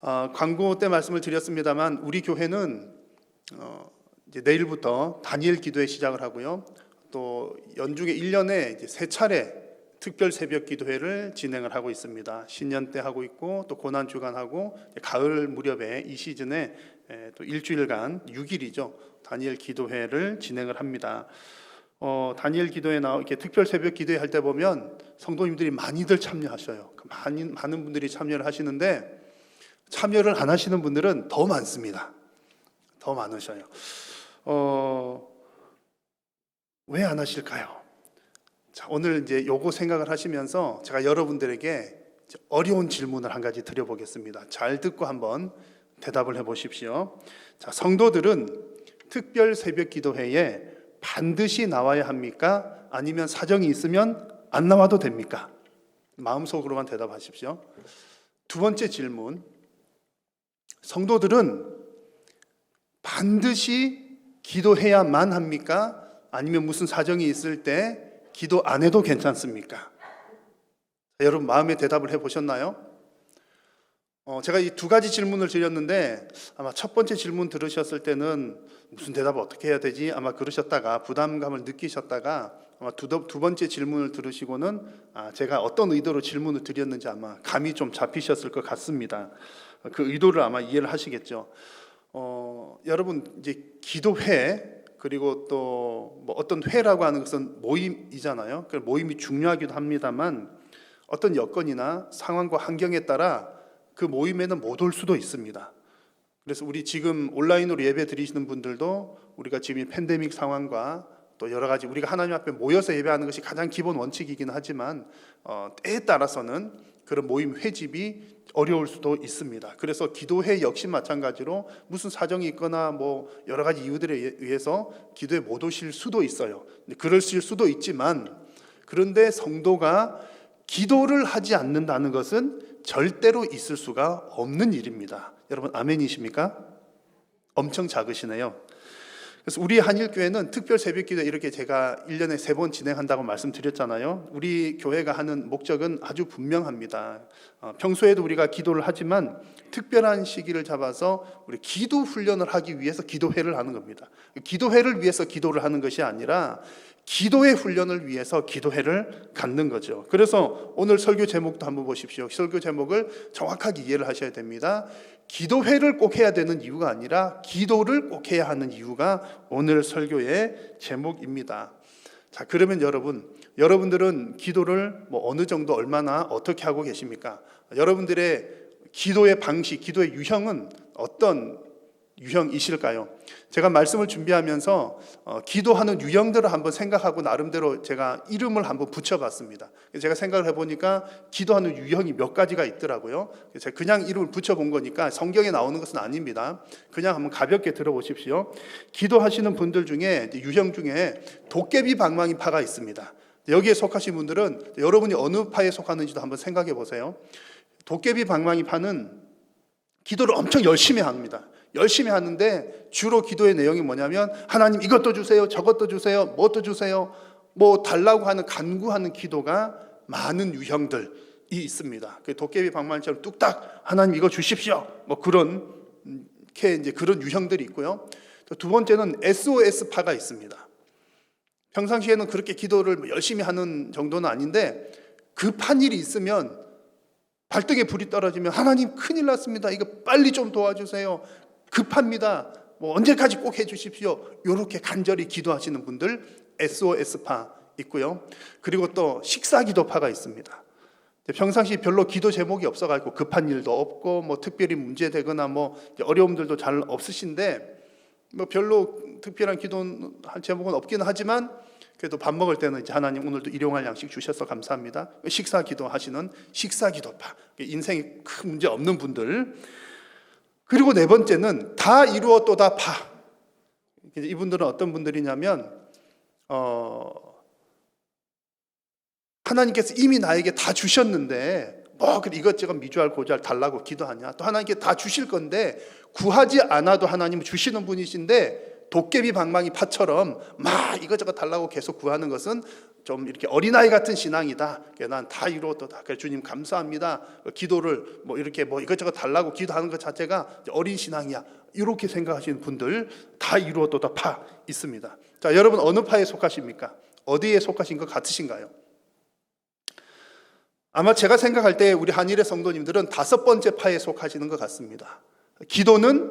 광고 때 말씀을 드렸습니다만 우리 교회는 이제 내일부터 다니엘 기도회 시작을 하고요. 또 연중에 1년에 이제 3차례 특별 새벽 기도회를 진행을 하고 있습니다. 신년 때 하고 있고 또 고난 주간 하고 가을 무렵에 이 시즌에 또 일주일간 6일이죠. 다니엘 기도회를 진행을 합니다. 다니엘 기도회 이렇게 특별 새벽 기도회 할 때 보면 성도님들이 많이들 참여하셔요. 많은 분들이 참여를 하시는데 참여를 안 하시는 분들은 더 많습니다. 더 많으셔요. 왜 안 하실까요? 자, 오늘 이제 요거 생각을 하시면서 제가 여러분들에게 어려운 질문을 한 가지 드려보겠습니다. 잘 듣고 한번 대답을 해보십시오. 자, 성도들은 특별 새벽 기도회에 반드시 나와야 합니까? 아니면 사정이 있으면 안 나와도 됩니까? 마음속으로만 대답하십시오. 두 번째 질문. 성도들은 반드시 기도해야만 합니까? 아니면 무슨 사정이 있을 때 기도 안 해도 괜찮습니까? 여러분 마음의 대답을 해보셨나요? 제가 이 두 가지 질문을 드렸는데 아마 첫 번째 질문 들으셨을 때는 무슨 대답을 어떻게 해야 되지? 아마 그러셨다가 부담감을 느끼셨다가 아마 두 번째 질문을 들으시고는 제가 어떤 의도로 질문을 드렸는지 아마 감이 좀 잡히셨을 것 같습니다. 그 의도를 아마 이해를 하시겠죠. 여러분 이제 기도회 그리고 또 뭐 어떤 회라고 하는 것은 모임이잖아요. 그 모임이 중요하기도 합니다만 어떤 여건이나 상황과 환경에 따라 그 모임에는 못 올 수도 있습니다. 그래서 우리 지금 온라인으로 예배 드리시는 분들도 우리가 지금 이 팬데믹 상황과 또 여러 가지 우리가 하나님 앞에 모여서 예배하는 것이 가장 기본 원칙이긴 하지만 때에 따라서는 그런 모임 회집이 어려울 수도 있습니다. 그래서 기도회 역시 마찬가지로 무슨 사정이 있거나 뭐 여러 가지 이유들에 의해서 기도에 못 오실 수도 있어요. 그러실 수도 있지만 그런데 성도가 기도를 하지 않는다는 것은 절대로 있을 수가 없는 일입니다. 여러분 아멘이십니까? 엄청 작으시네요. 그래서 우리 한일교회는 특별 새벽기도 이렇게 제가 1년에 3번 진행한다고 말씀드렸잖아요. 우리 교회가 하는 목적은 아주 분명합니다. 평소에도 우리가 기도를 하지만 특별한 시기를 잡아서 우리 기도 훈련을 하기 위해서 기도회를 하는 겁니다. 기도회를 위해서 기도를 하는 것이 아니라 기도의 훈련을 위해서 기도회를 갖는 거죠. 그래서 오늘 설교 제목도 한번 보십시오. 설교 제목을 정확하게 이해를 하셔야 됩니다. 기도회를 꼭 해야 되는 이유가 아니라 기도를 꼭 해야 하는 이유가 오늘 설교의 제목입니다. 자, 그러면 여러분들은 기도를 뭐 어느 정도 얼마나 어떻게 하고 계십니까? 여러분들의 기도의 방식, 기도의 유형은 어떤 유형이실까요? 제가 말씀을 준비하면서 기도하는 유형들을 한번 생각하고 나름대로 제가 이름을 한번 붙여봤습니다. 제가 생각을 해보니까 기도하는 유형이 몇 가지가 있더라고요. 제가 그냥 이름을 붙여본 거니까 성경에 나오는 것은 아닙니다. 그냥 한번 가볍게 들어보십시오. 기도하시는 분들 중에 유형 중에 도깨비 방망이 파가 있습니다. 여기에 속하신 분들은 여러분이 어느 파에 속하는지도 한번 생각해 보세요. 도깨비 방망이 파는 기도를 엄청 열심히 합니다. 열심히 하는데 주로 기도의 내용이 뭐냐면 하나님 이것도 주세요, 저것도 주세요, 뭣도 주세요, 뭐 달라고 하는 간구하는 기도가 많은 유형들이 있습니다. 그 도깨비 방망이처럼 뚝딱 하나님 이거 주십시오, 뭐 그렇게 이제 그런 유형들이 있고요. 또 두 번째는 SOS 파가 있습니다. 평상시에는 그렇게 기도를 열심히 하는 정도는 아닌데 급한 일이 있으면 발등에 불이 떨어지면 하나님 큰일 났습니다. 이거 빨리 좀 도와주세요. 급합니다. 뭐 언제까지 꼭 해주십시오. 이렇게 간절히 기도하시는 분들 SOS파 있고요. 그리고 또 식사기도파가 있습니다. 평상시 별로 기도 제목이 없어가지고 급한 일도 없고 뭐 특별히 문제되거나 뭐 어려움들도 잘 없으신데 뭐 별로 특별한 기도할 제목은 없기는 하지만 그래도 밥 먹을 때는 이제 하나님 오늘도 일용할 양식 주셔서 감사합니다. 식사 기도하시는 식사 기도파, 인생에 큰 문제 없는 분들. 그리고 네 번째는 다 이루어 또 다 파. 이분들은 어떤 분들이냐면 하나님께서 이미 나에게 다 주셨는데 뭐 이것저것 미주알 고주알 달라고 기도하냐. 또 하나님께 다 주실 건데 구하지 않아도 하나님은 주시는 분이신데 도깨비 방망이 파처럼 막 이것저것 달라고 계속 구하는 것은 좀 이렇게 어린아이 같은 신앙이다. 난 다 이루었다. 그래 주님 감사합니다. 기도를 이렇게 이것저것 달라고 기도하는 것 자체가 어린 신앙이야. 이렇게 생각하시는 분들 다 이루었다 파 있습니다. 자, 여러분 어느 파에 속하십니까? 어디에 속하신 것 같으신가요? 아마 제가 생각할 때 우리 한일의 성도님들은 5번째 파에 속하시는 것 같습니다. 기도는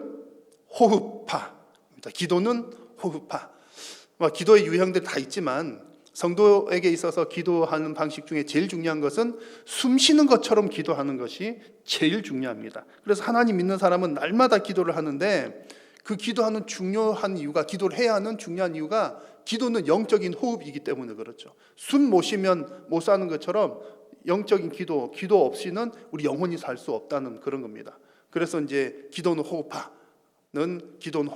호흡파입니다. 기도는 호흡파. 기도의 유형들 다 있지만 성도에게 있어서 기도하는 방식 중에 제일 중요한 것은 숨 쉬는 것처럼 기도하는 것이 제일 중요합니다. 그래서 하나님 믿는 사람은 날마다 기도를 하는데 그 기도하는 중요한 이유가, 기도를 해야 하는 중요한 이유가 기도는 영적인 호흡이기 때문에 그렇죠. 숨 못 쉬면 못 사는 것처럼 영적인 기도 없이는 우리 영혼이 살 수 없다는 그런 겁니다. 그래서 이제 기도는 호흡과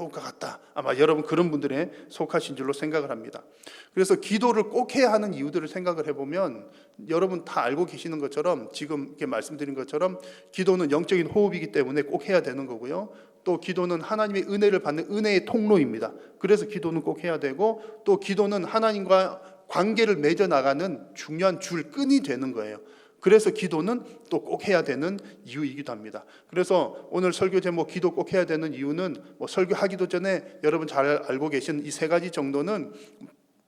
같다. 아마 여러분 그런 분들에 속하신 줄로 생각을 합니다. 그래서 기도를 꼭 해야 하는 이유들을 생각을 해보면 여러분 다 알고 계시는 것처럼 지금 이렇게 말씀드린 것처럼 기도는 영적인 호흡이기 때문에 꼭 해야 되는 거고요. 또 기도는 하나님의 은혜를 받는 은혜의 통로입니다. 그래서 기도는 꼭 해야 되고, 또 기도는 하나님과 관계를 맺어 나가는 중요한 줄끈이 되는 거예요. 그래서 기도는 또 꼭 해야 되는 이유이기도 합니다. 그래서 오늘 설교 제목 기도 꼭 해야 되는 이유는 설교하기도 전에 여러분 잘 알고 계신 이 3가지 정도는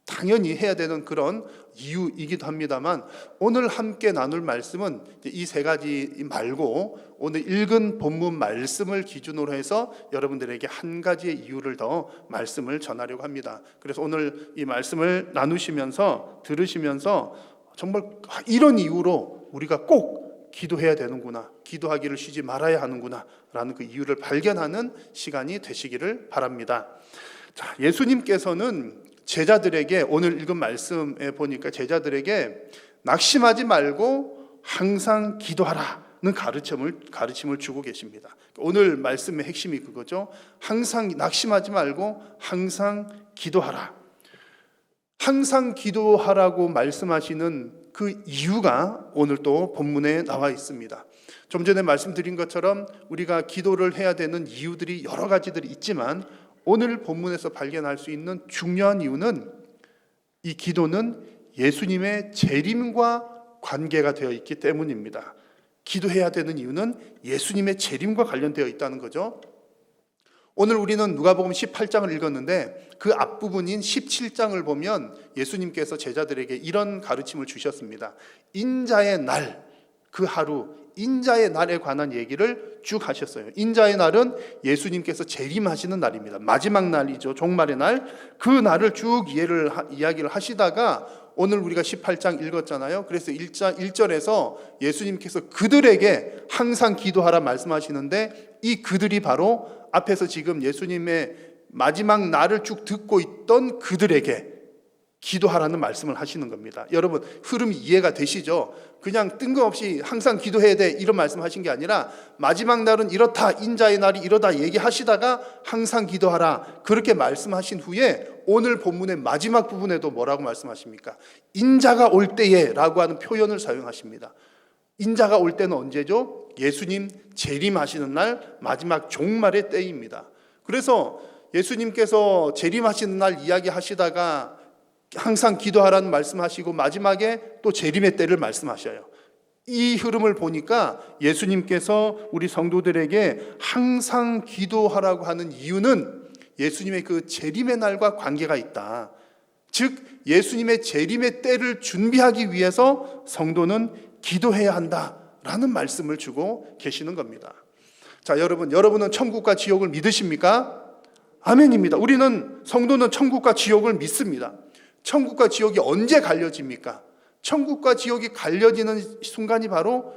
당연히 해야 되는 그런 이유이기도 합니다만, 오늘 함께 나눌 말씀은 이 3가지 말고 오늘 읽은 본문 말씀을 기준으로 해서 여러분들에게 한 가지의 이유를 더 말씀을 전하려고 합니다. 그래서 오늘 이 말씀을 나누시면서 들으시면서 정말 이런 이유로 우리가 꼭 기도해야 되는구나, 기도하기를 쉬지 말아야 하는구나 라는 그 이유를 발견하는 시간이 되시기를 바랍니다. 자, 예수님께서는 제자들에게, 오늘 읽은 말씀에 보니까 제자들에게 낙심하지 말고 항상 기도하라는 가르침을 주고 계십니다. 오늘 말씀의 핵심이 그거죠. 항상 낙심하지 말고 항상 기도하라. 항상 기도하라고 말씀하시는 그 이유가 오늘 또 본문에 나와 있습니다. 좀 전에 말씀드린 것처럼 우리가 기도를 해야 되는 이유들이 여러 가지들이 있지만 오늘 본문에서 발견할 수 있는 중요한 이유는 이 기도는 예수님의 재림과 관계가 되어 있기 때문입니다. 기도해야 되는 이유는 예수님의 재림과 관련되어 있다는 거죠. 오늘 우리는 누가복음 18장을 읽었는데 그 앞부분인 17장을 보면 예수님께서 제자들에게 이런 가르침을 주셨습니다. 인자의 날, 그 하루, 인자의 날에 관한 얘기를 쭉 하셨어요. 인자의 날은 예수님께서 재림하시는 날입니다. 마지막 날이죠. 종말의 날. 그 날을 쭉 이야기를 하시다가 오늘 우리가 18장 읽었잖아요. 그래서 1절에서 예수님께서 그들에게 항상 기도하라 말씀하시는데, 이 그들이 바로 앞에서 지금 예수님의 마지막 날을 쭉 듣고 있던 그들에게 기도하라는 말씀을 하시는 겁니다. 여러분 흐름이 이해가 되시죠? 그냥 뜬금없이 항상 기도해야 돼 이런 말씀하신 게 아니라 마지막 날은 이렇다, 인자의 날이 이러다 얘기하시다가 항상 기도하라 그렇게 말씀하신 후에 오늘 본문의 마지막 부분에도 뭐라고 말씀하십니까? 인자가 올 때에 라고 하는 표현을 사용하십니다. 인자가 올 때는 언제죠? 예수님 재림하시는 날, 마지막 종말의 때입니다. 그래서 예수님께서 재림하시는 날 이야기하시다가 항상 기도하라는 말씀하시고 마지막에 또 재림의 때를 말씀하셔요. 이 흐름을 보니까 예수님께서 우리 성도들에게 항상 기도하라고 하는 이유는 예수님의 그 재림의 날과 관계가 있다. 즉 예수님의 재림의 때를 준비하기 위해서 성도는 기도해야 한다라는 말씀을 주고 계시는 겁니다. 자, 여러분은 천국과 지옥을 믿으십니까? 아멘입니다. 성도는 천국과 지옥을 믿습니다. 천국과 지옥이 언제 갈려집니까? 천국과 지옥이 갈려지는 순간이 바로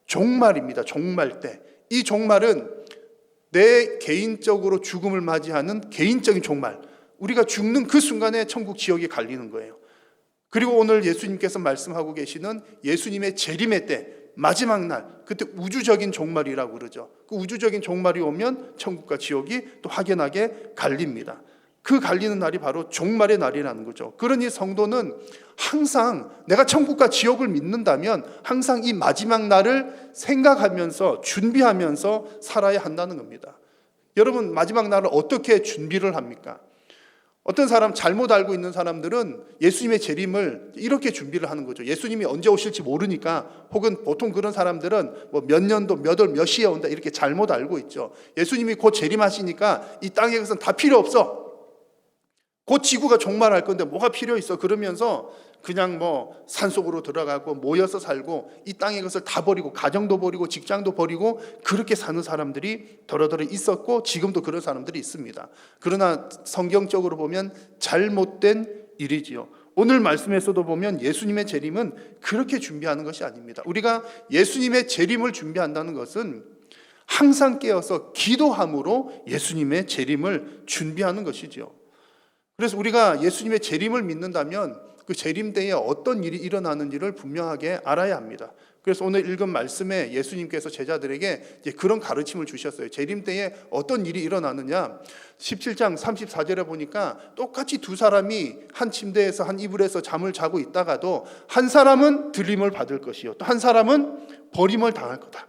종말입니다. 종말 때. 이 종말은 내 개인적으로 죽음을 맞이하는 개인적인 종말. 우리가 죽는 그 순간에 천국 지옥이 갈리는 거예요. 그리고 오늘 예수님께서 말씀하고 계시는 예수님의 재림의 때, 마지막 날, 그때 우주적인 종말이라고 그러죠. 그 우주적인 종말이 오면 천국과 지옥이 또 확연하게 갈립니다. 그 갈리는 날이 바로 종말의 날이라는 거죠. 그러니 성도는 항상 내가 천국과 지옥을 믿는다면 항상 이 마지막 날을 생각하면서 준비하면서 살아야 한다는 겁니다. 여러분 마지막 날을 어떻게 준비를 합니까? 어떤 사람 잘못 알고 있는 사람들은 예수님의 재림을 이렇게 준비를 하는 거죠. 예수님이 언제 오실지 모르니까, 혹은 보통 그런 사람들은 뭐 몇 년도 몇 월 몇 시에 온다 이렇게 잘못 알고 있죠. 예수님이 곧 재림하시니까 이 땅의 것은 다 필요 없어. 곧 지구가 종말할 건데 뭐가 필요 있어. 그러면서 그냥 뭐 산속으로 들어가고 모여서 살고 이 땅의 것을 다 버리고 가정도 버리고 직장도 버리고 그렇게 사는 사람들이 더러더러 있었고 지금도 그런 사람들이 있습니다. 그러나 성경적으로 보면 잘못된 일이지요. 오늘 말씀에서도 보면 예수님의 재림은 그렇게 준비하는 것이 아닙니다. 우리가 예수님의 재림을 준비한다는 것은 항상 깨어서 기도함으로 예수님의 재림을 준비하는 것이죠. 그래서 우리가 예수님의 재림을 믿는다면 그 재림 때에 어떤 일이 일어나는지를 분명하게 알아야 합니다. 그래서 오늘 읽은 말씀에 예수님께서 제자들에게 이제 그런 가르침을 주셨어요. 재림 때에 어떤 일이 일어나느냐, 17장 34절에 보니까 똑같이 두 사람이 한 침대에서 한 이불에서 잠을 자고 있다가도 한 사람은 들림을 받을 것이요 또 한 사람은 버림을 당할 거다.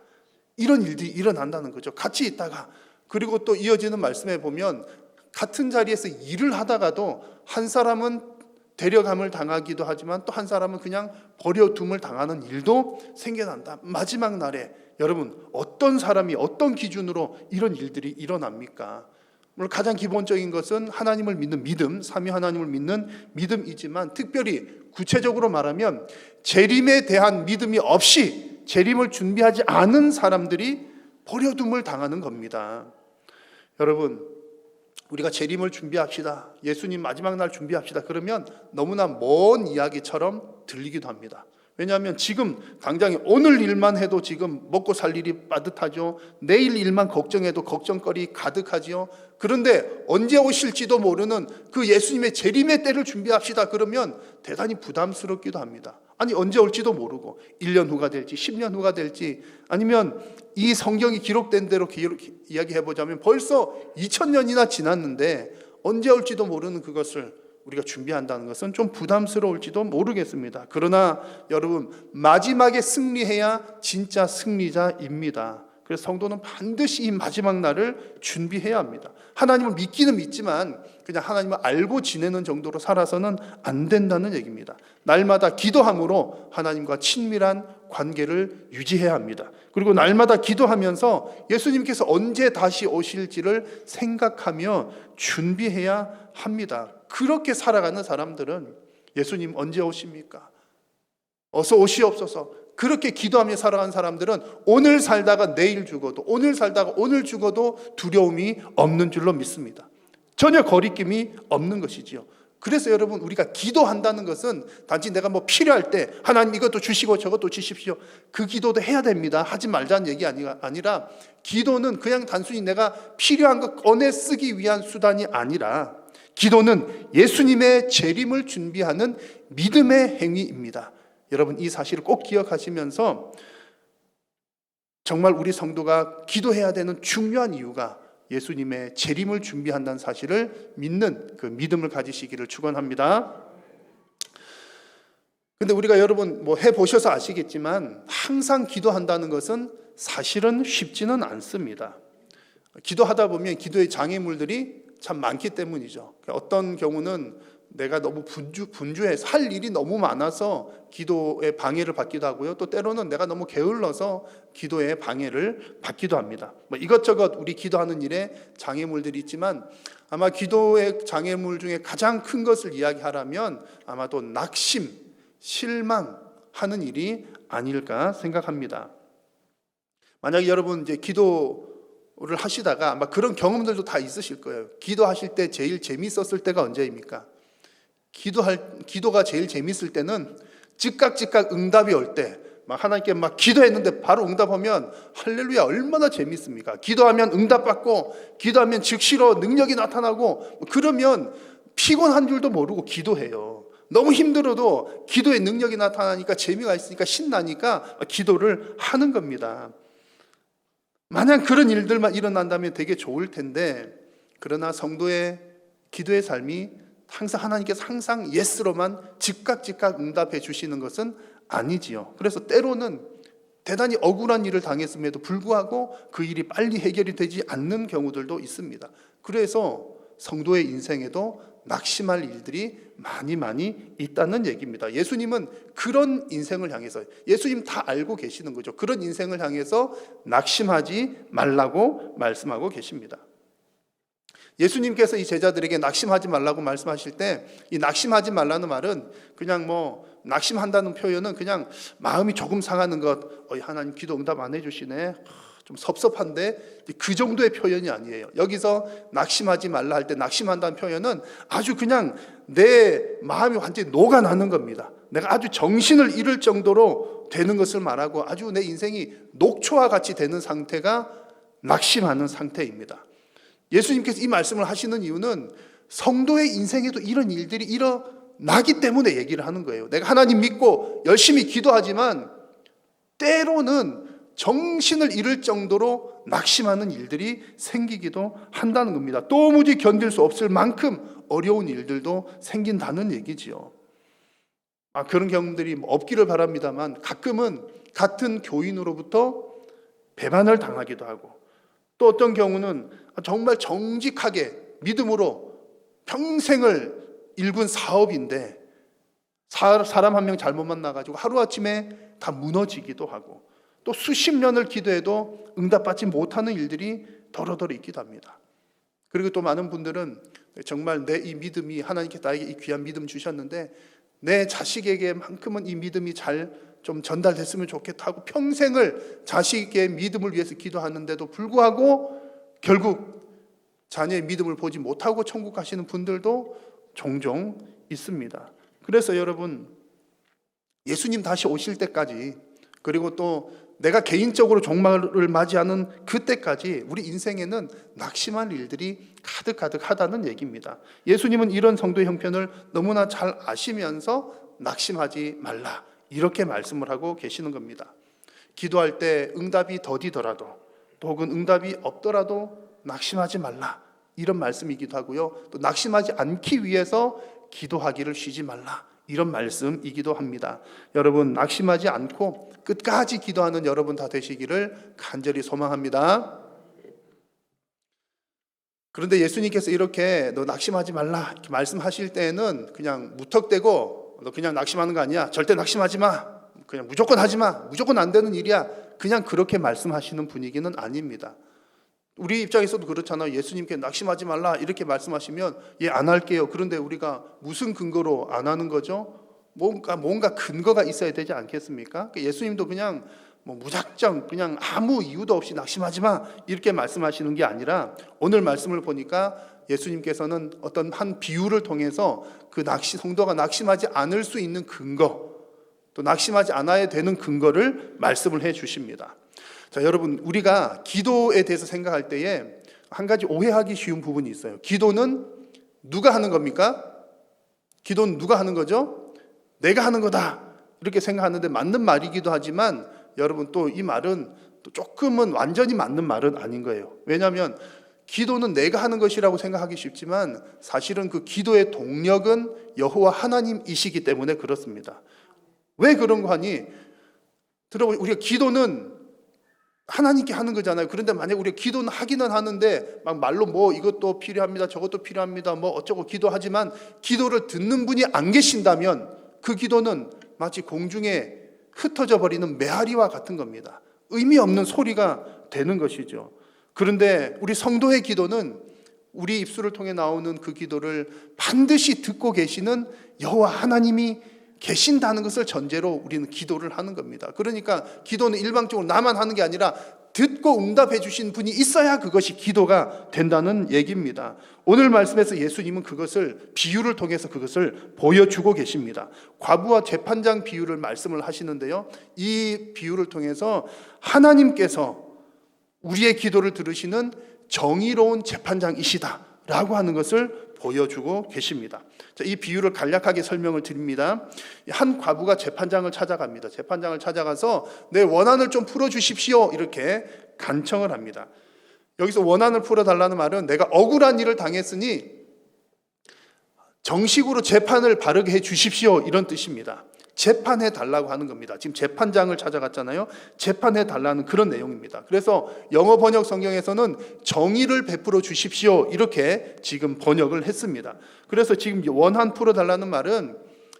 이런 일들이 일어난다는 거죠. 같이 있다가. 그리고 또 이어지는 말씀에 보면 같은 자리에서 일을 하다가도 한 사람은 데려감을 당하기도 하지만 또 한 사람은 그냥 버려둠을 당하는 일도 생겨난다. 마지막 날에 여러분 어떤 사람이 어떤 기준으로 이런 일들이 일어납니까? 물론 가장 기본적인 것은 하나님을 믿는 믿음, 삼위 하나님을 믿는 믿음이지만 특별히 구체적으로 말하면 재림에 대한 믿음이 없이 재림을 준비하지 않은 사람들이 버려둠을 당하는 겁니다. 여러분 우리가 재림을 준비합시다. 예수님 마지막 날 준비합시다. 그러면 너무나 먼 이야기처럼 들리기도 합니다. 왜냐하면 지금 당장에 오늘 일만 해도 지금 먹고 살 일이 빠듯하죠. 내일 일만 걱정해도 걱정거리 가득하지요. 그런데 언제 오실지도 모르는 그 예수님의 재림의 때를 준비합시다. 그러면 대단히 부담스럽기도 합니다. 아니 언제 올지도 모르고 1년 후가 될지 10년 후가 될지 아니면 이 성경이 기록된 대로 이야기해보자면 벌써 2000년이나 지났는데 언제 올지도 모르는 그것을 우리가 준비한다는 것은 좀 부담스러울지도 모르겠습니다. 그러나 여러분 마지막에 승리해야 진짜 승리자입니다. 그래서 성도는 반드시 이 마지막 날을 준비해야 합니다. 하나님을 믿기는 믿지만 그냥 하나님을 알고 지내는 정도로 살아서는 안 된다는 얘기입니다. 날마다 기도함으로 하나님과 친밀한 관계를 유지해야 합니다. 그리고 날마다 기도하면서 예수님께서 언제 다시 오실지를 생각하며 준비해야 합니다. 그렇게 살아가는 사람들은 예수님 언제 오십니까? 어서 오시옵소서. 그렇게 기도하며 살아가는 사람들은 오늘 살다가 내일 죽어도 오늘 살다가 오늘 죽어도 두려움이 없는 줄로 믿습니다. 전혀 거리낌이 없는 것이지요. 그래서 여러분 우리가 기도한다는 것은 단지 내가 뭐 필요할 때 하나님 이것도 주시고 저것도 주십시오. 그 기도도 해야 됩니다. 하지 말자는 얘기 아니라 기도는 그냥 단순히 내가 필요한 것 꺼내 쓰기 위한 수단이 아니라 기도는 예수님의 재림을 준비하는 믿음의 행위입니다. 여러분 이 사실을 꼭 기억하시면서 정말 우리 성도가 기도해야 되는 중요한 이유가 예수님의 재림을 준비한다는 사실을 믿는 그 믿음을 가지시기를 축원합니다. 근데 우리가 여러분 뭐 해보셔서 아시겠지만 항상 기도한다는 것은 사실은 쉽지는 않습니다. 기도하다 보면 기도의 장애물들이 참 많기 때문이죠. 어떤 경우는 내가 너무 분주해서 할 일이 너무 많아서 기도에 방해를 받기도 하고요. 또 때로는 내가 너무 게을러서 기도에 방해를 받기도 합니다. 뭐 이것저것 우리 기도하는 일에 장애물들이 있지만 아마 기도의 장애물 중에 가장 큰 것을 이야기하라면 아마도 낙심, 실망하는 일이 아닐까 생각합니다. 만약에 여러분 이제 기도를 하시다가 아마 그런 경험들도 다 있으실 거예요. 기도하실 때 제일 재밌었을 때가 언제입니까? 기도가 제일 재밌을 때는 즉각 응답이 올 때, 막 하나님께 막 기도했는데 바로 응답하면 할렐루야 얼마나 재밌습니까? 기도하면 응답받고 기도하면 즉시로 능력이 나타나고 그러면 피곤한 줄도 모르고 기도해요. 너무 힘들어도 기도의 능력이 나타나니까 재미가 있으니까 신나니까 기도를 하는 겁니다. 만약 그런 일들만 일어난다면 되게 좋을 텐데 그러나 성도의 기도의 삶이 항상 하나님께서 항상 예스로만 즉각 응답해 주시는 것은 아니지요. 그래서 때로는 대단히 억울한 일을 당했음에도 불구하고 그 일이 빨리 해결이 되지 않는 경우들도 있습니다. 그래서 성도의 인생에도 낙심할 일들이 많이 있다는 얘기입니다. 예수님은 그런 인생을 향해서, 예수님 다 알고 계시는 거죠. 그런 인생을 향해서 낙심하지 말라고 말씀하고 계십니다. 예수님께서 이 제자들에게 낙심하지 말라고 말씀하실 때, 이 낙심하지 말라는 말은 그냥 낙심한다는 표현은 그냥 마음이 조금 상하는 것, 하나님 기도 응답 안 해주시네, 좀 섭섭한데, 그 정도의 표현이 아니에요. 여기서 낙심하지 말라 할 때 낙심한다는 표현은 아주 그냥 내 마음이 완전히 녹아나는 겁니다. 내가 아주 정신을 잃을 정도로 되는 것을 말하고 아주 내 인생이 녹초와 같이 되는 상태가 낙심하는 상태입니다. 예수님께서 이 말씀을 하시는 이유는 성도의 인생에도 이런 일들이 일어나기 때문에 얘기를 하는 거예요. 내가 하나님 믿고 열심히 기도하지만 때로는 정신을 잃을 정도로 낙심하는 일들이 생기기도 한다는 겁니다. 도무지 견딜 수 없을 만큼 어려운 일들도 생긴다는 얘기지요. 그런 경험들이 없기를 바랍니다만 가끔은 같은 교인으로부터 배반을 당하기도 하고, 또 어떤 경우는 정말 정직하게 믿음으로 평생을 일군 사업인데 사람 한 명 잘못 만나가지고 하루아침에 다 무너지기도 하고, 또 수십 년을 기도해도 응답받지 못하는 일들이 더러더러 있기도 합니다. 그리고 또 많은 분들은 정말 내 이 믿음이, 하나님께서 나에게 이 귀한 믿음 주셨는데 내 자식에게만큼은 이 믿음이 잘 좀 전달됐으면 좋겠다 하고 평생을 자식의 믿음을 위해서 기도하는데도 불구하고 결국 자녀의 믿음을 보지 못하고 천국 가시는 분들도 종종 있습니다. 그래서 여러분, 예수님 다시 오실 때까지, 그리고 또 내가 개인적으로 종말을 맞이하는 그때까지 우리 인생에는 낙심할 일들이 가득하다는 얘기입니다. 예수님은 이런 성도의 형편을 너무나 잘 아시면서 낙심하지 말라, 이렇게 말씀을 하고 계시는 겁니다. 기도할 때 응답이 더디더라도, 또 혹은 응답이 없더라도 낙심하지 말라, 이런 말씀이기도 하고요. 또 낙심하지 않기 위해서 기도하기를 쉬지 말라, 이런 말씀이기도 합니다. 여러분, 낙심하지 않고 끝까지 기도하는 여러분 다 되시기를 간절히 소망합니다. 그런데 예수님께서 이렇게 너 낙심하지 말라 이렇게 말씀하실 때는 그냥 무턱대고 너 그냥 낙심하는 거 아니야, 절대 낙심하지 마, 그냥 무조건 하지 마, 무조건 안 되는 일이야, 그냥 그렇게 말씀하시는 분위기는 아닙니다. 우리 입장에서도 그렇잖아요. 예수님께 낙심하지 말라 이렇게 말씀하시면 안 할게요. 그런데 우리가 무슨 근거로 안 하는 거죠? 뭔가 근거가 있어야 되지 않겠습니까? 예수님도 그냥 무작정 그냥 아무 이유도 없이 낙심하지 마 이렇게 말씀하시는 게 아니라, 오늘 말씀을 보니까 예수님께서는 어떤 한 비유를 통해서 그 성도가 낙심하지 않을 수 있는 근거, 또 낙심하지 않아야 되는 근거를 말씀을 해 주십니다. 자, 여러분, 우리가 기도에 대해서 생각할 때에 한 가지 오해하기 쉬운 부분이 있어요. 기도는 누가 하는 겁니까? 기도는 누가 하는 거죠? 내가 하는 거다, 이렇게 생각하는데 맞는 말이기도 하지만, 여러분, 또 이 말은 또 조금은 완전히 맞는 말은 아닌 거예요. 왜냐하면 기도는 내가 하는 것이라고 생각하기 쉽지만 사실은 그 기도의 동력은 여호와 하나님이시기 때문에 그렇습니다. 왜 그런 거 하니? 들어보세요. 우리가 기도는 하나님께 하는 거잖아요. 그런데 만약 우리가 기도는 하기는 하는데 막 말로 이것도 필요합니다, 저것도 필요합니다, 어쩌고 기도하지만 기도를 듣는 분이 안 계신다면 그 기도는 마치 공중에 흩어져 버리는 메아리와 같은 겁니다. 의미 없는 소리가 되는 것이죠. 그런데 우리 성도의 기도는 우리 입술을 통해 나오는 그 기도를 반드시 듣고 계시는 여호와 하나님이 계신다는 것을 전제로 우리는 기도를 하는 겁니다. 그러니까 기도는 일방적으로 나만 하는 게 아니라 듣고 응답해 주신 분이 있어야 그것이 기도가 된다는 얘기입니다. 오늘 말씀에서 예수님은 그것을 비유를 통해서 그것을 보여주고 계십니다. 과부와 재판장 비유를 말씀을 하시는데요, 이 비유를 통해서 하나님께서 우리의 기도를 들으시는 정의로운 재판장이시다라고 하는 것을 보여주고 계십니다. 자, 이 비유를 간략하게 설명을 드립니다. 한 과부가 재판장을 찾아갑니다. 재판장을 찾아가서 내 원한을 좀 풀어주십시오, 이렇게 간청을 합니다. 여기서 원한을 풀어달라는 말은 내가 억울한 일을 당했으니 정식으로 재판을 바르게 해 주십시오, 이런 뜻입니다. 재판해 달라고 하는 겁니다. 지금 재판장을 찾아갔잖아요. 재판해 달라는 그런 내용입니다. 그래서 영어 번역 성경에서는 정의를 베풀어 주십시오 이렇게 지금 번역을 했습니다. 그래서 지금 원한 풀어 달라는 말은,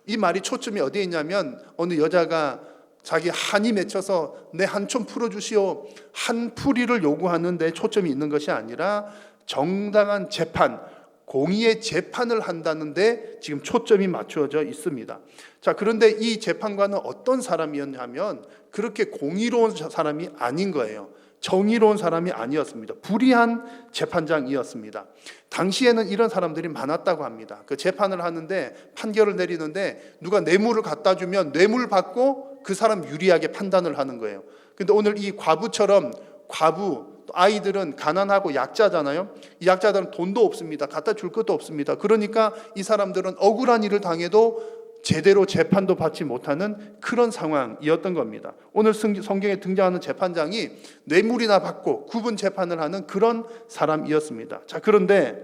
이 말이 초점이 어디에 있냐면 어느 여자가 자기 한이 맺혀서 내 한 좀 풀어주시오, 한 풀이를 요구하는 데 초점이 있는 것이 아니라 정당한 재판, 공의의 재판을 한다는데 지금 초점이 맞추어져 있습니다. 자, 그런데 이 재판관은 어떤 사람이었냐면 그렇게 공의로운 사람이 아닌 거예요. 정의로운 사람이 아니었습니다. 불의한 재판장이었습니다. 당시에는 이런 사람들이 많았다고 합니다. 그 재판을 하는데, 판결을 내리는데 누가 뇌물을 갖다 주면 뇌물 받고 그 사람 유리하게 판단을 하는 거예요. 근데 오늘 이 과부처럼, 과부 아이들은 가난하고 약자잖아요. 이 약자들은 돈도 없습니다. 갖다 줄 것도 없습니다. 그러니까 이 사람들은 억울한 일을 당해도 제대로 재판도 받지 못하는 그런 상황이었던 겁니다. 오늘 성경에 등장하는 재판장이 뇌물이나 받고 구분 재판을 하는 그런 사람이었습니다. 자, 그런데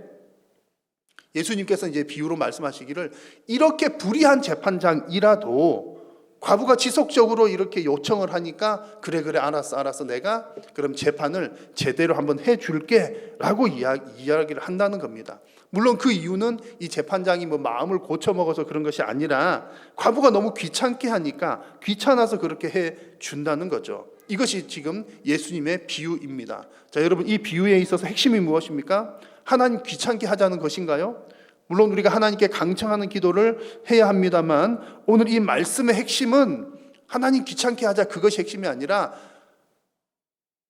예수님께서 이제 비유로 말씀하시기를, 이렇게 불의한 재판장이라도 과부가 지속적으로 이렇게 요청을 하니까 그래 알았어 내가 그럼 재판을 제대로 한번 해줄게 라고 이야기를 한다는 겁니다. 물론 그 이유는 이 재판장이 뭐 마음을 고쳐먹어서 그런 것이 아니라 과부가 너무 귀찮게 하니까 귀찮아서 그렇게 해준다는 거죠. 이것이 지금 예수님의 비유입니다. 자, 여러분, 이 비유에 있어서 핵심이 무엇입니까? 하나님 귀찮게 하자는 것인가요? 물론 우리가 하나님께 강청하는 기도를 해야 합니다만, 오늘 이 말씀의 핵심은 하나님 귀찮게 하자, 그것이 핵심이 아니라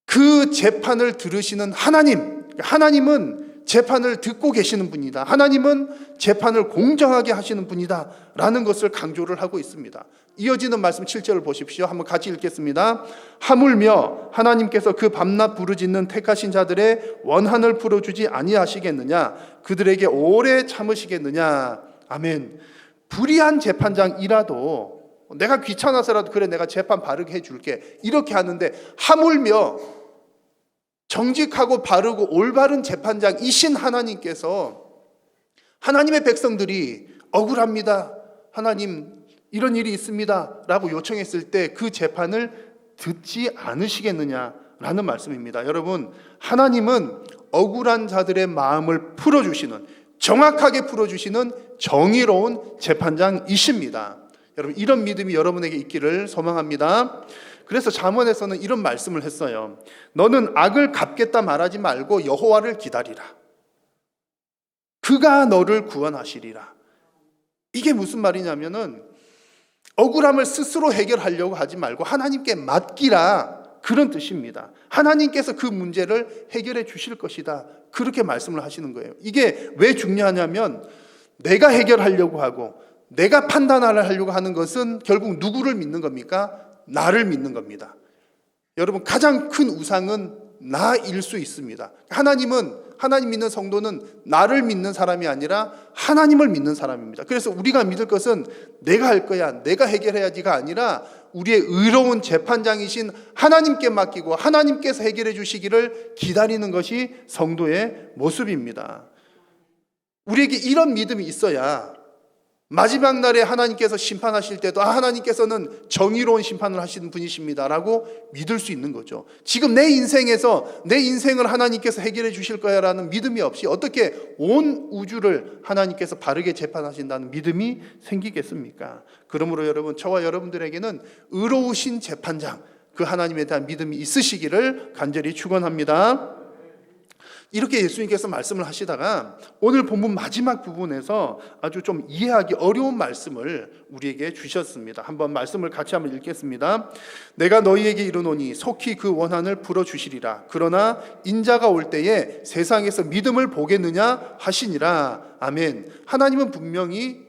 그 재판을 들으시는 하나님은 재판을 듣고 계시는 분이다. 하나님은 재판을 공정하게 하시는 분이다 라는 것을 강조를 하고 있습니다. 이어지는 말씀 7절을 보십시오. 한번 같이 읽겠습니다. 하물며 하나님께서 그 밤낮 부르짖는 택하신 자들의 원한을 풀어주지 아니하시겠느냐? 그들에게 오래 참으시겠느냐? 아멘. 불의한 재판장이라도 내가 귀찮아서라도 그래 내가 재판 바르게 해줄게 이렇게 하는데, 하물며 정직하고 바르고 올바른 재판장이신 하나님께서 하나님의 백성들이 억울합니다, 하나님 이런 일이 있습니다 라고 요청했을 때 그 재판을 듣지 않으시겠느냐라는 말씀입니다. 여러분, 하나님은 억울한 자들의 마음을 풀어주시는, 정확하게 풀어주시는 정의로운 재판장이십니다. 여러분, 이런 믿음이 여러분에게 있기를 소망합니다. 그래서 잠언에서는 이런 말씀을 했어요. 너는 악을 갚겠다 말하지 말고 여호와를 기다리라. 그가 너를 구원하시리라. 이게 무슨 말이냐면은 억울함을 스스로 해결하려고 하지 말고 하나님께 맡기라, 그런 뜻입니다. 하나님께서 그 문제를 해결해 주실 것이다, 그렇게 말씀을 하시는 거예요. 이게 왜 중요하냐면 내가 해결하려고 하고 내가 판단을 하려고 하는 것은 결국 누구를 믿는 겁니까? 나를 믿는 겁니다. 여러분, 가장 큰 우상은 나일 수 있습니다. 하나님 믿는 성도는 나를 믿는 사람이 아니라 하나님을 믿는 사람입니다. 그래서 우리가 믿을 것은 내가 할 거야, 내가 해결해야지가 아니라 우리의 의로운 재판장이신 하나님께 맡기고 하나님께서 해결해 주시기를 기다리는 것이 성도의 모습입니다. 우리에게 이런 믿음이 있어야 마지막 날에 하나님께서 심판하실 때도 하나님께서는 정의로운 심판을 하시는 분이십니다라고 믿을 수 있는 거죠. 지금 내 인생을 하나님께서 해결해 주실 거야라는 믿음이 없이 어떻게 온 우주를 하나님께서 바르게 재판하신다는 믿음이 생기겠습니까? 그러므로 여러분, 저와 여러분들에게는 의로우신 재판장, 그 하나님에 대한 믿음이 있으시기를 간절히 축원합니다. 이렇게 예수님께서 말씀을 하시다가 오늘 본문 마지막 부분에서 아주 좀 이해하기 어려운 말씀을 우리에게 주셨습니다. 한번 말씀을 같이 한번 읽겠습니다. 내가 너희에게 이르노니 속히 그 원한을 풀어주시리라. 그러나 인자가 올 때에 세상에서 믿음을 보겠느냐 하시니라. 아멘. 하나님은 분명히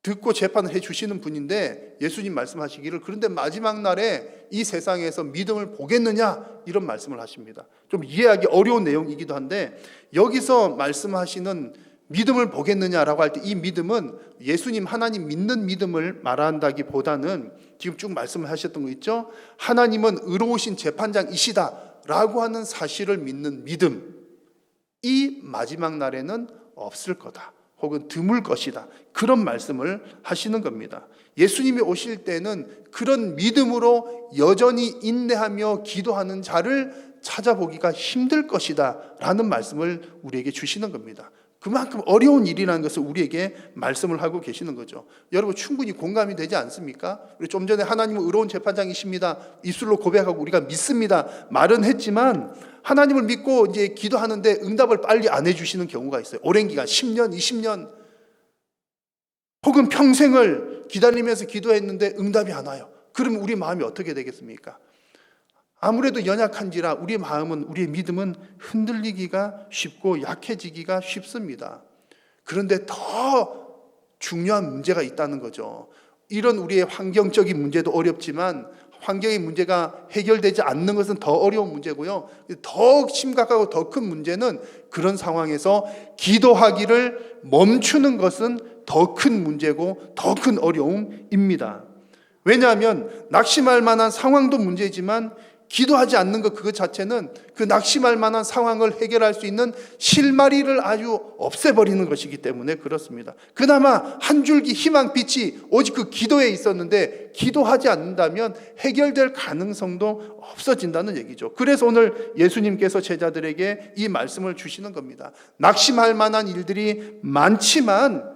듣고 재판을 해주시는 분인데 예수님 말씀하시기를, 그런데 마지막 날에 이 세상에서 믿음을 보겠느냐, 이런 말씀을 하십니다. 좀 이해하기 어려운 내용이기도 한데, 여기서 말씀하시는 믿음을 보겠느냐라고 할 때 이 믿음은 예수님 하나님 믿는 믿음을 말한다기보다는 지금 쭉 말씀을 하셨던 거 있죠? 하나님은 의로우신 재판장이시다라고 하는 사실을 믿는 믿음, 이 마지막 날에는 없을 거다 혹은 드물 것이다. 그런 말씀을 하시는 겁니다. 예수님이 오실 때는 그런 믿음으로 여전히 인내하며 기도하는 자를 찾아보기가 힘들 것이다 라는 말씀을 우리에게 주시는 겁니다. 그만큼 어려운 일이라는 것을 우리에게 말씀을 하고 계시는 거죠. 여러분 충분히 공감이 되지 않습니까? 우리 좀 전에 하나님은 의로운 재판장이십니다. 입술로 고백하고 우리가 믿습니다. 말은 했지만 하나님을 믿고 이제 기도하는데 응답을 빨리 안 해주시는 경우가 있어요. 오랜 기간 10년, 20년 혹은 평생을 기다리면서 기도했는데 응답이 안 와요. 그러면 우리 마음이 어떻게 되겠습니까? 아무래도 연약한지라 우리의 마음은, 우리의 믿음은 흔들리기가 쉽고 약해지기가 쉽습니다. 그런데 더 중요한 문제가 있다는 거죠. 이런 우리의 환경적인 문제도 어렵지만 환경의 문제가 해결되지 않는 것은 더 어려운 문제고요. 더 심각하고 더 큰 문제는 그런 상황에서 기도하기를 멈추는 것은 더 큰 문제고 더 큰 어려움입니다. 왜냐하면 낙심할 만한 상황도 문제지만 기도하지 않는 것 그것 자체는 그 낙심할 만한 상황을 해결할 수 있는 실마리를 아주 없애버리는 것이기 때문에 그렇습니다. 그나마 한 줄기 희망빛이 오직 그 기도에 있었는데 기도하지 않는다면 해결될 가능성도 없어진다는 얘기죠. 그래서 오늘 예수님께서 제자들에게 이 말씀을 주시는 겁니다. 낙심할 만한 일들이 많지만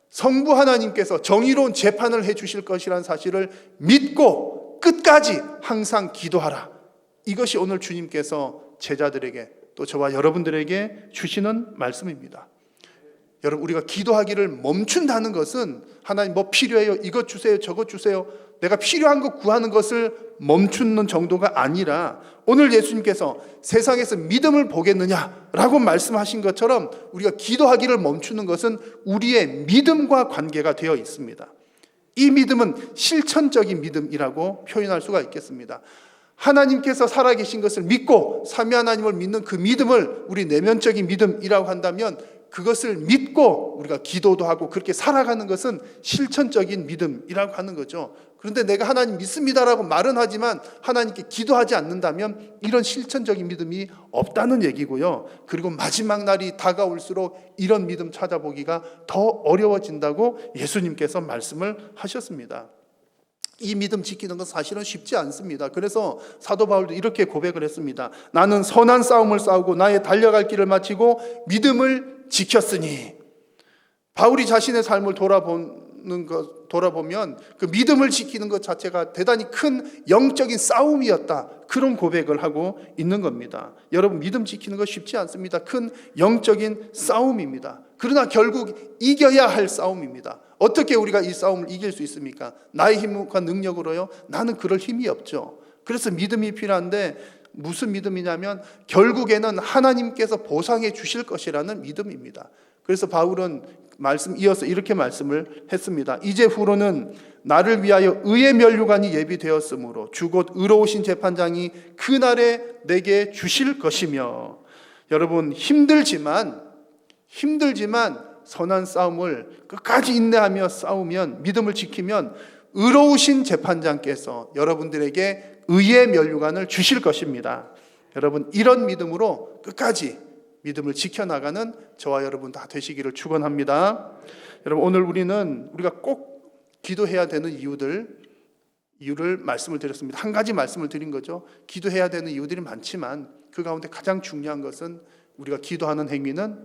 성부 하나님께서 정의로운 재판을 해 주실 것이라는 사실을 믿고 끝까지 항상 기도하라. 이것이 오늘 주님께서 제자들에게 또 저와 여러분들에게 주시는 말씀입니다. 여러분 우리가 기도하기를 멈춘다는 것은 하나님 뭐 필요해요? 이것 주세요, 저것 주세요. 내가 필요한 것 구하는 것을 멈추는 정도가 아니라 오늘 예수님께서 세상에서 믿음을 보겠느냐라고 말씀하신 것처럼 우리가 기도하기를 멈추는 것은 우리의 믿음과 관계가 되어 있습니다. 이 믿음은 실천적인 믿음이라고 표현할 수가 있겠습니다. 하나님께서 살아계신 것을 믿고 삼위 하나님을 믿는 그 믿음을 우리 내면적인 믿음이라고 한다면 그것을 믿고 우리가 기도도 하고 그렇게 살아가는 것은 실천적인 믿음이라고 하는 거죠. 그런데 내가 하나님 믿습니다라고 말은 하지만 하나님께 기도하지 않는다면 이런 실천적인 믿음이 없다는 얘기고요. 그리고 마지막 날이 다가올수록 이런 믿음 찾아보기가 더 어려워진다고 예수님께서 말씀을 하셨습니다. 이 믿음 지키는 건 사실은 쉽지 않습니다. 그래서 사도 바울도 이렇게 고백을 했습니다. 나는 선한 싸움을 싸우고 나의 달려갈 길을 마치고 믿음을 지켰으니. 바울이 자신의 삶을 돌아보면 그 믿음을 지키는 것 자체가 대단히 큰 영적인 싸움이었다. 그런 고백을 하고 있는 겁니다. 여러분 믿음 지키는 것 쉽지 않습니다. 큰 영적인 싸움입니다. 그러나 결국 이겨야 할 싸움입니다. 어떻게 우리가 이 싸움을 이길 수 있습니까? 나의 힘과 능력으로요? 나는 그럴 힘이 없죠. 그래서 믿음이 필요한데 무슨 믿음이냐면 결국에는 하나님께서 보상해 주실 것이라는 믿음입니다. 그래서 바울은 이어서 이렇게 말씀을 했습니다. 이제 후로는 나를 위하여 의의 면류관이 예비되었으므로 주 곧 의로우신 재판장이 그날에 내게 주실 것이며. 여러분 힘들지만 선한 싸움을 끝까지 인내하며 싸우면 믿음을 지키면 의로우신 재판장께서 여러분들에게 의의 면류관을 주실 것입니다. 여러분 이런 믿음으로 끝까지 믿음을 지켜나가는 저와 여러분 다 되시기를 축원합니다. 여러분 오늘 우리가 꼭 기도해야 되는 이유를 말씀을 드렸습니다. 한 가지 말씀을 드린 거죠. 기도해야 되는 이유들이 많지만 그 가운데 가장 중요한 것은 우리가 기도하는 행위는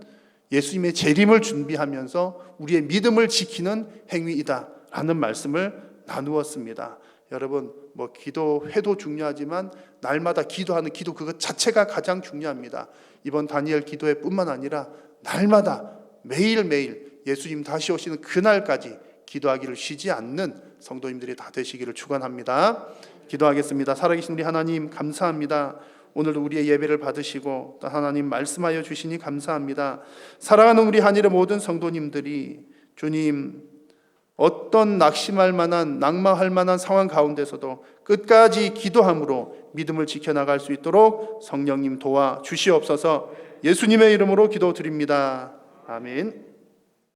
예수님의 재림을 준비하면서 우리의 믿음을 지키는 행위이다라는 말씀을 나누었습니다. 여러분 기도회도 중요하지만 날마다 기도하는 기도 그것 자체가 가장 중요합니다. 이번 다니엘 기도회뿐만 아니라 날마다 매일매일 예수님 다시 오시는 그날까지 기도하기를 쉬지 않는 성도님들이 다 되시기를 축원합니다. 기도하겠습니다. 살아계신 우리 하나님 감사합니다. 오늘도 우리의 예배를 받으시고 또 하나님 말씀하여 주시니 감사합니다. 사랑하는 우리 한일의 모든 성도님들이 주님 어떤 낙심할 만한 낙마할 만한 상황 가운데서도 끝까지 기도함으로 믿음을 지켜나갈 수 있도록 성령님 도와 주시옵소서. 예수님의 이름으로 기도드립니다. 아멘.